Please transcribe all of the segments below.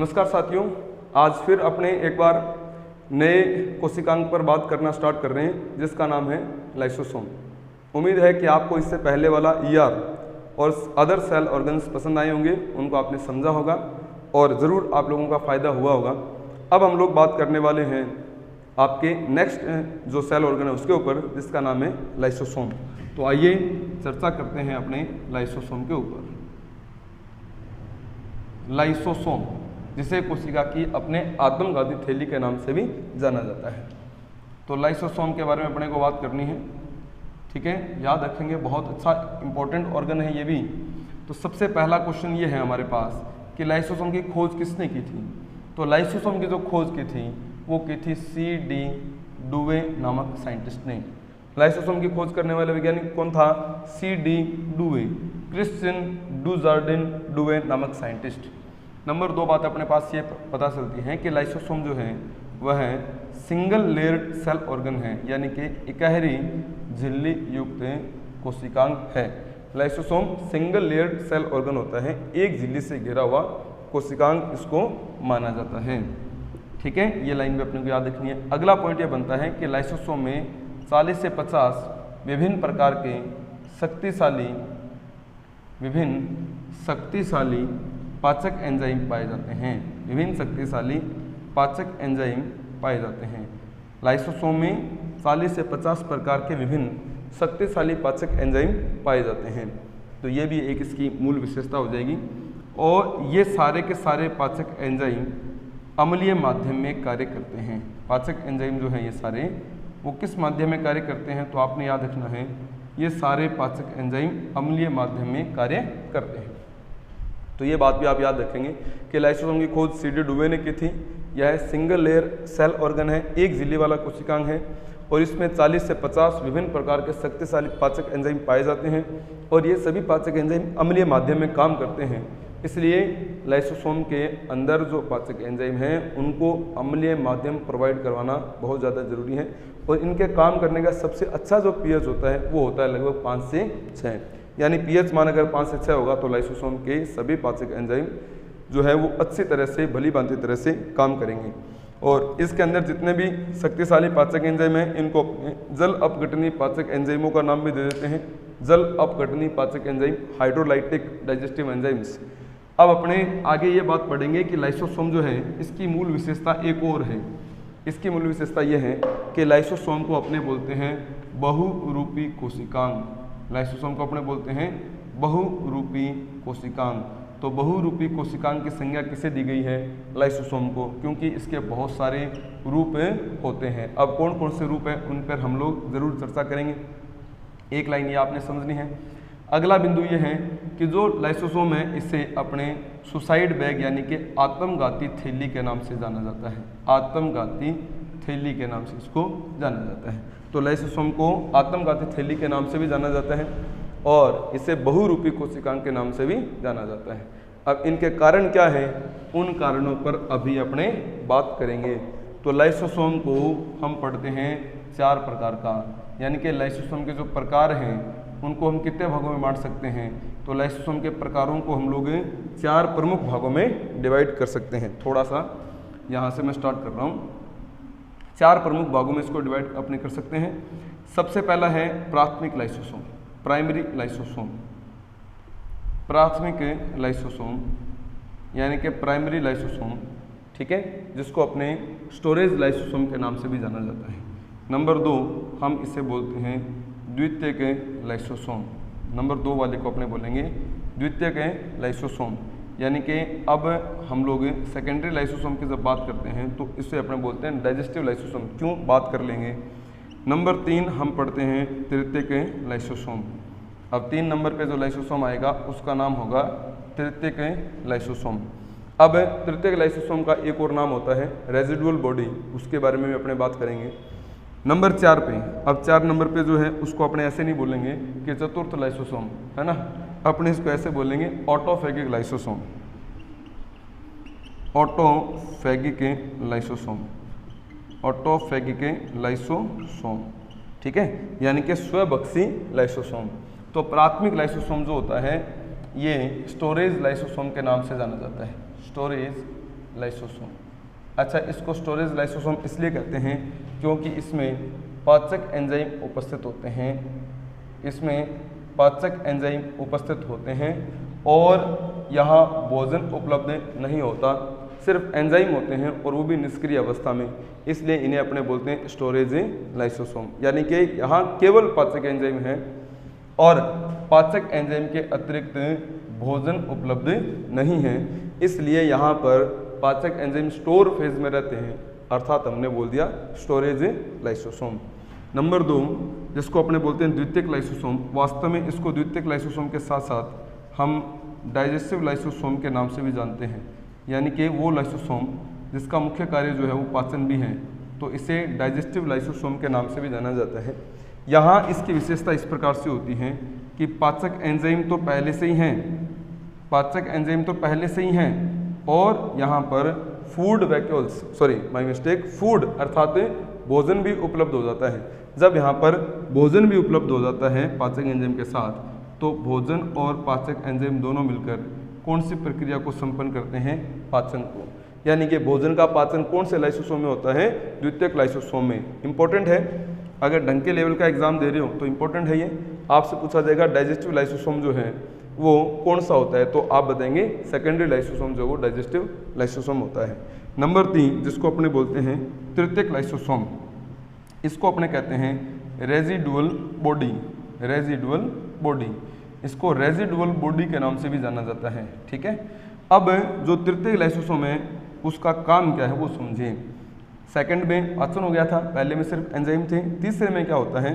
नमस्कार साथियों, आज फिर अपने एक बार नए कोशिकांग पर बात करना स्टार्ट कर रहे हैं जिसका नाम है लाइसोसोम। उम्मीद है कि आपको इससे पहले वाला ईआर और अदर सेल ऑर्गन्स पसंद आए होंगे, उनको आपने समझा होगा और ज़रूर आप लोगों का फ़ायदा हुआ होगा। अब हम लोग बात करने वाले हैं आपके नेक्स्ट जो सेल ऑर्गन है उसके ऊपर, जिसका नाम है लाइसोसोम। तो आइए चर्चा करते हैं अपने लाइसोसोम के ऊपर। लाइसोसोम, जिसे कोशिका की अपने आत्मघाती थैली के नाम से भी जाना जाता है। तो लाइसोसोम के बारे में अपने को बात करनी है, ठीक है, याद रखेंगे, बहुत अच्छा इंपॉर्टेंट ऑर्गन है ये भी। तो सबसे पहला क्वेश्चन ये है हमारे पास कि लाइसोसोम की खोज किसने की थी। तो लाइसोसोम की जो खोज की थी वो की थी C.D. डुवे नामक साइंटिस्ट ने। लाइसोसोम की खोज करने वाले वैज्ञानिक कौन था? C.D. डुवे, क्रिश्चियन डुजार्डिन डुवे नामक साइंटिस्ट। नंबर 2 बात अपने पास ये पता चलती है कि लाइसोसोम जो है वह सिंगल लेयर्ड सेल ऑर्गन है, यानी कि इकहरी झिल्ली युक्त कोशिकांग है। Lysosome single layered cell organ होता है, एक झिल्ली से घिरा हुआ कोशिकांग इसको माना जाता है, ठीक है। ये लाइन भी अपने को याद रखनी है। अगला पॉइंट ये बनता है कि लाइसोसोम में 40 से 50 विभिन्न प्रकार के शक्तिशाली पाचक एंजाइम पाए जाते हैं। विभिन्न शक्तिशाली पाचक एंजाइम पाए जाते हैं। लाइसोसोम में 40 से 50 प्रकार के विभिन्न शक्तिशाली पाचक एंजाइम पाए जाते हैं। तो ये भी एक इसकी मूल विशेषता हो जाएगी। और ये सारे के सारे पाचक एंजाइम अम्लीय माध्यम में कार्य करते हैं। पाचक एंजाइम जो है ये सारे वो किस माध्यम में कार्य करते हैं? तो आपने याद रखना है, ये सारे पाचक एंजाइम अम्लीय माध्यम में कार्य करते हैं। तो ये बात भी आप याद रखेंगे कि लाइसोसोम की खोज C.D. डुवे ने की थी। यह सिंगल लेयर सेल ऑर्गन है, एक झिल्ली वाला कोशिकांग है और इसमें 40 से 50 विभिन्न प्रकार के शक्तिशाली पाचक एंजाइम पाए जाते हैं और ये सभी पाचक एंजाइम अम्लीय माध्यम में काम करते हैं। इसलिए लाइसोसोम के अंदर जो पाचक एंजाइम हैं उनको अम्लीय माध्यम प्रोवाइड करवाना बहुत ज़्यादा जरूरी है और इनके काम करने का सबसे अच्छा जो pH होता है वो होता है लगभग 5 से 6, यानी pH मान अगर 5 से 6 होगा तो लाइसोसोम के सभी पाचक एंजाइम जो है वो अच्छी तरह से, भली भांति तरह से काम करेंगे। और इसके अंदर जितने भी शक्तिशाली पाचक एंजाइम हैं इनको जल अपघटनी पाचक एंजाइमों का नाम भी दे देते हैं। जल अपघटनी पाचक एंजाइम, हाइड्रोलाइटिक डाइजेस्टिव एंजाइम्स। अब अपने आगे ये बात पढ़ेंगे कि लाइसोसोम जो है इसकी मूल विशेषता एक और है। इसकी मूल विशेषता ये है कि लाइसोसोम को अपने बोलते हैं बहुरूपी कोशिकांग। लाइसोसोम को अपने बोलते हैं बहुरूपी कोशिकांग। तो बहुरूपी कोशिकांग की संज्ञा किसे दी गई है? लाइसोसोम को, क्योंकि इसके बहुत सारे रूप होते हैं। अब कौन कौन से रूप हैं उन पर हम लोग ज़रूर चर्चा करेंगे। एक लाइन ये आपने समझनी है। अगला बिंदु ये है कि जो लाइसोसोम है इसे अपने सुसाइड बैग यानी कि आत्मघाती थैली के नाम से जाना जाता है। आत्मघाती थैली के नाम से इसको जाना जाता है। तो लाइसोसोम को आत्मघाती थैली के नाम से भी जाना जाता है और इसे बहुरूपी कोशिकांग के नाम से भी जाना जाता है। अब इनके कारण क्या है, उन कारणों पर अभी अपने बात करेंगे। तो लाइसोसोम को हम पढ़ते हैं 4 प्रकार का, यानी कि लाइसोसोम के जो प्रकार हैं उनको हम कितने भागों में बांट सकते हैं? तो लाइसोसोम के प्रकारों को हम लोग 4 प्रमुख भागों में डिवाइड कर सकते हैं। थोड़ा सा यहाँ से मैं स्टार्ट कर रहा हूँ। 4 प्रमुख भागों में इसको डिवाइड अपने कर सकते हैं। सबसे पहला है प्राथमिक लाइसोसोम, प्राइमरी लाइसोसोम। प्राथमिक लाइसोसोम यानी कि प्राइमरी लाइसोसोम, ठीक है, जिसको अपने स्टोरेज लाइसोसोम के नाम से भी जाना जाता है। नंबर 2 हम इसे बोलते हैं द्वितीयक लाइसोसोम। नंबर 2 वाले को अपने बोलेंगे द्वितीयक लाइसोसोम, यानी कि अब हम लोग सेकेंडरी लाइसोसोम की जब बात करते हैं तो इसे अपने बोलते हैं डाइजेस्टिव लाइसोसोम। क्यों बात कर लेंगे। नंबर 3 हम पढ़ते हैं तृतीयक लाइसोसोम। अब 3 नंबर पे जो लाइसोसोम आएगा उसका नाम होगा तृतीयक लाइसोसोम। अब तृतीयक लाइसोसोम का एक और नाम होता है रेजिडुअल बॉडी, उसके बारे में भी अपने बात करेंगे। नंबर 4 पे, अब 4 नंबर पे जो है उसको अपने ऐसे नहीं बोलेंगे कि चतुर्थ लाइसोसोम, है ना, अपने इसको ऐसे बोलेंगे ऑटोफेगिक लाइसोसोम। ऑटोफेगिक लाइसोसोम, ऑटोफेगिक लाइसोसोम, ठीक है, यानी कि स्वभक्षी लाइसोसोम। तो प्राथमिक लाइसोसोम जो होता है ये स्टोरेज लाइसोसोम के नाम से जाना जाता है। Storage lysosome. अच्छा, इसको स्टोरेज लाइसोसोम इसलिए कहते हैं क्योंकि इसमें पाचक एंजाइम उपस्थित होते हैं, इसमें पाचक एंजाइम उपस्थित होते हैं और यहाँ भोजन उपलब्ध नहीं होता, सिर्फ एंजाइम होते हैं और वो भी निष्क्रिय अवस्था में, इसलिए इन्हें अपने बोलते हैं स्टोरेज लाइसोसोम। यानी कि यहाँ केवल पाचक एंजाइम है और पाचक एंजाइम के अतिरिक्त भोजन उपलब्ध नहीं है, इसलिए यहाँ पर पाचक एंजाइम स्टोर फेज में रहते हैं, अर्थात हमने बोल दिया स्टोरेज लाइसोसोम। नंबर 2 जिसको अपने बोलते हैं द्वितीयक लाइसोसोम, वास्तव में इसको द्वितीयक लाइसोसोम के साथ साथ हम डाइजेस्टिव लाइसोसोम के नाम से भी जानते हैं, यानी कि वो लाइसोसोम जिसका मुख्य कार्य जो है वो पाचन भी है, तो इसे डाइजेस्टिव लाइसोसोम के नाम से भी जाना जाता है। यहाँ इसकी विशेषता इस प्रकार से होती है कि पाचक एंजाइम तो पहले से ही हैं, पाचक एंजाइम तो पहले से ही हैं और यहाँ पर फूड वैक्यूल्स, फूड अर्थात भोजन भी उपलब्ध हो जाता है। जब यहाँ पर भोजन भी उपलब्ध हो जाता है पाचक एंजाइम के साथ, तो भोजन और पाचक एंजाइम दोनों मिलकर कौन सी प्रक्रिया को संपन्न करते हैं? पाचन को। यानी कि भोजन का पाचन कौन से लाइसोसोम में होता है? द्वितीयक लाइसोसोम में। इंपॉर्टेंट है, अगर ढंग के लेवल का एग्जाम दे रहे हो तो इंपॉर्टेंट है ये। आपसे पूछा जाएगा डाइजेस्टिव लाइसोसोम जो है वो कौन सा होता है, तो आप बताएंगे सेकेंडरी लाइसोसोम जो वो डाइजेस्टिव लाइसोसोम होता है। नंबर 3 जिसको अपने बोलते हैं तृतीयक लाइसोसोम, इसको अपने कहते हैं रेजिडुअल बॉडी, रेजिडुअल बॉडी, इसको रेजिडुअल बॉडी के नाम से भी जाना जाता है। ठीक है, अब जो तृतीयक लाइसोसोम है उसका काम क्या है वो समझिए। सेकंड में पाचन हो गया था, पहले में सिर्फ एंजाइम थे। तीसरे में क्या होता है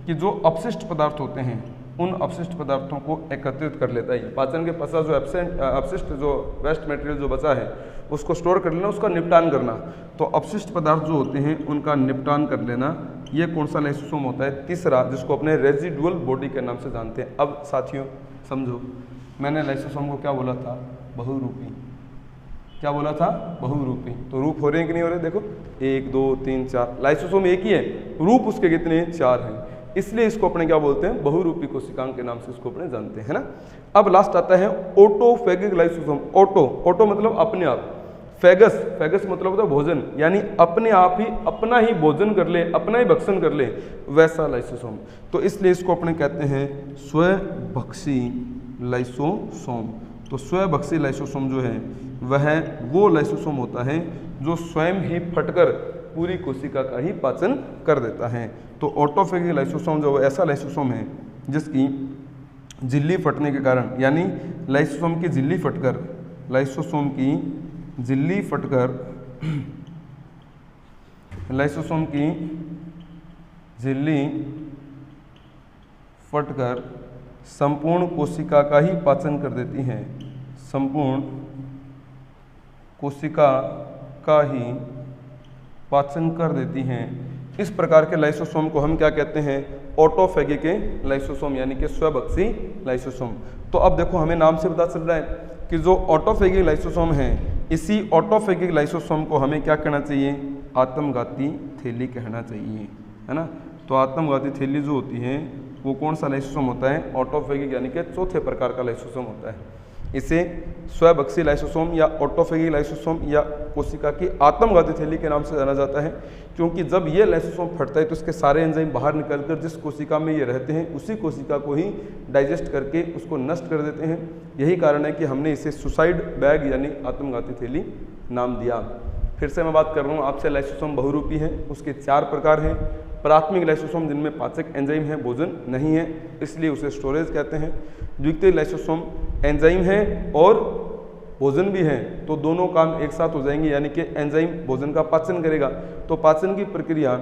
कि जो अपशिष्ट पदार्थ होते हैं उन अपशिष्ट पदार्थों को एकत्रित कर लेता है। पाचन के पश्चात जो अपशिष्ट जो वेस्ट मटेरियल जो बचा है उसको स्टोर कर लेना, उसका निपटान करना। तो अपशिष्ट पदार्थ जो होते हैं उनका निपटान कर लेना, ये कौन सा लाइसोसोम होता है? तीसरा, जिसको अपने रेजिडुअल बॉडी के नाम से जानते हैं। अब साथियों समझो, मैंने लाइसोसोम को क्या बोला था? बहुरूपी। क्या बोला था? बहुरूपी। तो रूप हो रहे हैं कि नहीं हो रहे? देखो 1 2 3 4, लाइसोसोम एक ही है, रूप उसके कितने? 4 हैं, इसलिए इसको अपने क्या बोलते हैं? बहुरूपी कोशिकांग के नाम से इसको अपने जानते हैं ना। अब लास्ट आता है ऑटोफेगिक लाइसोसोम। ऑटो मतलब अपने आप, फेगस मतलब होता है भोजन, यानी अपने आप ही अपना ही भोजन कर ले, अपना ही भक्षण कर ले, वैसा लाइसोसोम। तो इसलिए इसको अपने कहते हैं स्वभक्षी लाइसोसोम। तो स्वभक्षी लाइसोसोम जो है वह वो लाइसोसोम होता है जो स्वयं ही फटकर पूरी कोशिका का ही पाचन कर देता है। तो ऑटोफेगिक लाइसोसोम जो ऐसा लाइसोसोम है जिसकी झिल्ली फटने के कारण, यानी लाइसोसोम की झिल्ली फटकर, लाइसोसोम की झिल्ली फटकर, लाइसोसोम की झिल्ली फटकर संपूर्ण कोशिका का ही पाचन कर देती है, संपूर्ण कोशिका का ही पाचन कर देती हैं। इस प्रकार के लाइसोसोम को हम क्या कहते हैं? ऑटोफेगिक लाइसोसोम, यानी कि स्वभक्षी लाइसोसोम। तो अब देखो हमें नाम से पता चल रहा है कि जो ऑटोफेगिक लाइसोसोम है, इसी ऑटोफेगिक लाइसोसोम को हमें क्या कहना चाहिए? आत्मघाती थैली कहना चाहिए, है ना। तो आत्मघाती थैली जो होती है वो कौन सा लाइसोसोम होता है? ऑटोफेगिक, यानी कि चौथे प्रकार का लाइसोसोम होता है। इसे स्वभक्षी लाइसोसोम या ऑटोफेगिक लाइसोसोम या कोशिका की आत्मघाती थैली के नाम से जाना जाता है, क्योंकि जब ये लाइसोसोम फटता है तो इसके सारे एंजाइम बाहर निकलकर जिस कोशिका में ये रहते हैं उसी कोशिका को ही डाइजेस्ट करके उसको नष्ट कर देते हैं। यही कारण है कि हमने इसे सुसाइड बैग यानी आत्मघाती थैली नाम दिया। फिर से मैं बात कर रहा हूँ आपसे, लाइसोसोम बहुरूपी है, उसके 4 प्रकार हैं। प्राथमिक लाइसोसोम जिनमें पाचक एंजाइम है, भोजन नहीं है, इसलिए उसे स्टोरेज कहते हैं। द्वितीयक लाइसोसोम एंजाइम है और भोजन भी है, तो दोनों काम एक साथ हो जाएंगे, यानी कि एंजाइम भोजन का पाचन करेगा, तो पाचन की प्रक्रिया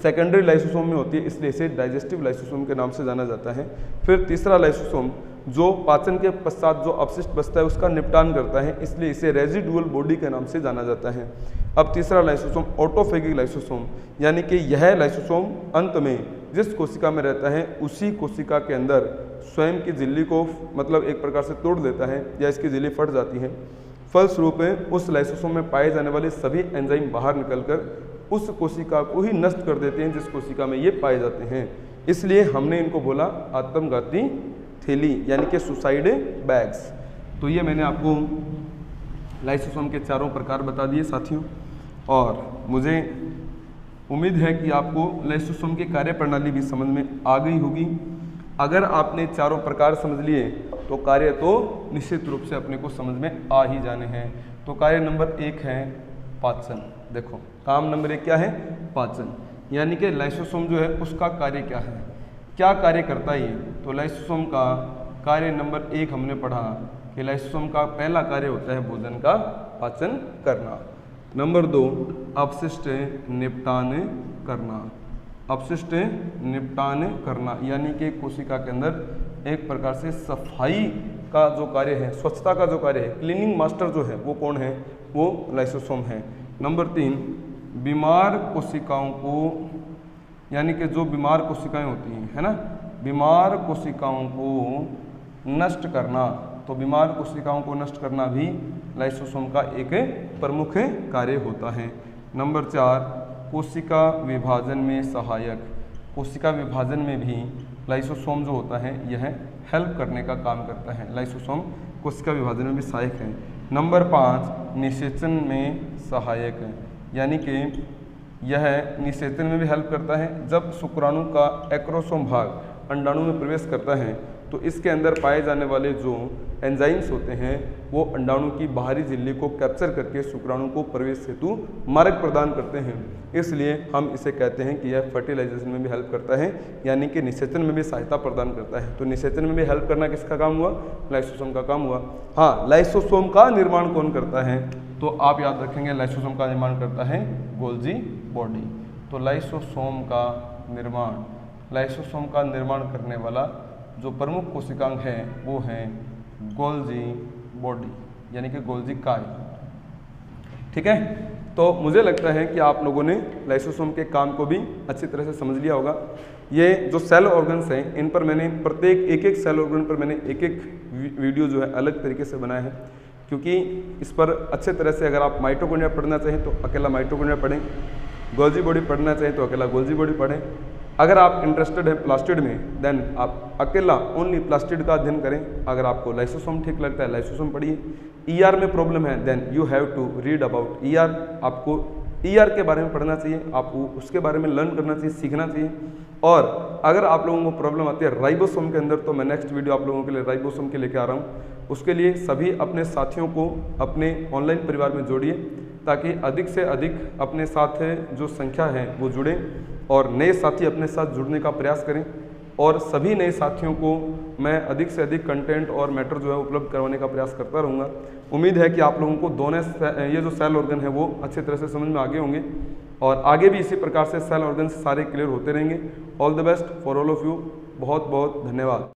सेकेंडरी लाइसोसोम में होती है, इसलिए इसे डाइजेस्टिव लाइसोसोम के नाम से जाना जाता है। फिर तीसरा लाइसोसोम जो पाचन के पश्चात जो अपशिष्ट बचता है उसका निपटान करता है, इसलिए इसे रेजिडुअल बॉडी के नाम से जाना जाता है। अब तीसरा लाइसोसोम ऑटोफेगिक लाइसोसोम, यानी कि यह लाइसोसोम अंत में जिस कोशिका में रहता है उसी कोशिका के अंदर स्वयं की झिल्ली को मतलब एक प्रकार से तोड़ देता है या इसकी झिल्ली फट जाती है। फलस्वरूप उस लाइसोसोम में पाए जाने वाले सभी एंजाइम बाहर निकलकर उस कोशिका को ही नष्ट कर देते हैं जिस कोशिका में ये पाए जाते हैं, इसलिए हमने इनको बोला आत्मघाती थैली यानी कि सुसाइड बैग्स। तो ये मैंने आपको लाइसोसोम के चारों प्रकार बता दिए साथियों, और मुझे उम्मीद है कि आपको लाइसोसोम की कार्य प्रणाली भी समझ में आ गई होगी। अगर आपने चारों प्रकार समझ लिए तो कार्य तो निश्चित रूप से अपने को समझ में आ ही जाने हैं। तो कार्य नंबर 1 है पाचन। देखो काम नंबर 1 क्या है? पाचन। यानी कि लाइसोसोम जो है उसका कार्य क्या है, क्या कार्य करता है ये? तो लाइसोसोम का कार्य नंबर 1 हमने पढ़ा कि लाइसोसोम का पहला कार्य होता है भोजन का पाचन करना। नंबर 2 अपशिष्ट निपटान करना। अपशिष्ट निपटान करना यानी कि कोशिका के अंदर एक प्रकार से सफाई का जो कार्य है, स्वच्छता का जो कार्य है, क्लीनिंग मास्टर जो है वो कौन है? वो लाइसोसोम है। नंबर 3 बीमार कोशिकाओं को, यानी कि जो बीमार कोशिकाएं होती हैं, है ना, बीमार कोशिकाओं को नष्ट करना। तो बीमार कोशिकाओं को नष्ट करना भी लाइसोसोम का एक प्रमुख कार्य होता है। नंबर 4 कोशिका विभाजन में सहायक। कोशिका विभाजन में भी लाइसोसोम जो होता है यह हेल्प करने का काम करता है। लाइसोसोम कोशिका विभाजन में भी सहायक है। नंबर 5 निषेचन में सहायक है, यानी कि यह निषेचन में भी हेल्प करता है। जब शुक्राणु का एक्रोसोम भाग अंडाणु में प्रवेश करता है तो इसके अंदर पाए जाने वाले जो एंजाइम्स होते हैं वो अंडाणु की बाहरी झिल्ली को कैप्चर करके शुक्राणु को प्रवेश हेतु मार्ग प्रदान करते हैं। इसलिए हम इसे कहते हैं कि यह फर्टिलाइजेशन में भी हेल्प करता है, यानी कि निषेचन में भी सहायता प्रदान करता है। तो निषेचन में भी हेल्प करना किसका काम हुआ? लाइसोसोम का काम हुआ। हाँ, लाइसोसोम का निर्माण कौन करता है? तो आप याद रखेंगे लाइसोसोम का निर्माण करता है गोल्जी बॉडी। तो लाइसोसोम का निर्माण करने वाला जो प्रमुख कोशिकांग है वो है गोल्जी बॉडी, यानी कि गोल्जी काय। ठीक है, तो मुझे लगता है कि आप लोगों ने लाइसोसोम के काम को भी अच्छी तरह से समझ लिया होगा। ये जो सेल ऑर्गन्स हैं इन पर मैंने प्रत्येक एक सेल ऑर्गन पर मैंने एक वीडियो जो है अलग तरीके से बनाया है, क्योंकि इस पर अच्छे तरह से अगर आप माइटोकॉन्ड्रिया पढ़ना चाहें तो अकेला माइटोकॉन्ड्रिया पढ़ें, गोल्जी बॉडी पढ़ना चाहें तो अकेला गोल्जी बॉडी पढ़ें। अगर आप इंटरेस्टेड हैं प्लास्टिड में देन आप अकेला ओनली प्लास्टिड का अध्ययन करें। अगर आपको लाइसोसोम ठीक लगता है लाइसोसोम पढ़िए। ईआर में प्रॉब्लम है then you have to read about ER. आपको ईआर के बारे में पढ़ना चाहिए, आपको उसके बारे में लर्न करना चाहिए, सीखना चाहिए। और अगर आप लोगों को प्रॉब्लम आती है राइबोसोम के अंदर तो मैं नेक्स्ट वीडियो आप लोगों के लिए राइबोसोम के लेके आ रहा हूँ। उसके लिए सभी अपने साथियों को अपने ऑनलाइन परिवार में जोड़िए ताकि अधिक से अधिक अपने साथ जो संख्या है वो जुड़ें और नए साथी अपने साथ जुड़ने का प्रयास करें। और सभी नए साथियों को मैं अधिक से अधिक कंटेंट और मैटर जो है उपलब्ध करवाने का प्रयास करता रहूँगा। उम्मीद है कि आप लोगों को दोनों ये जो सेल ऑर्गन है वो अच्छी तरह से समझ में आगे होंगे और आगे भी इसी प्रकार से सेल ऑर्गन सारे क्लियर होते रहेंगे। All the best for all of you. बहुत बहुत धन्यवाद।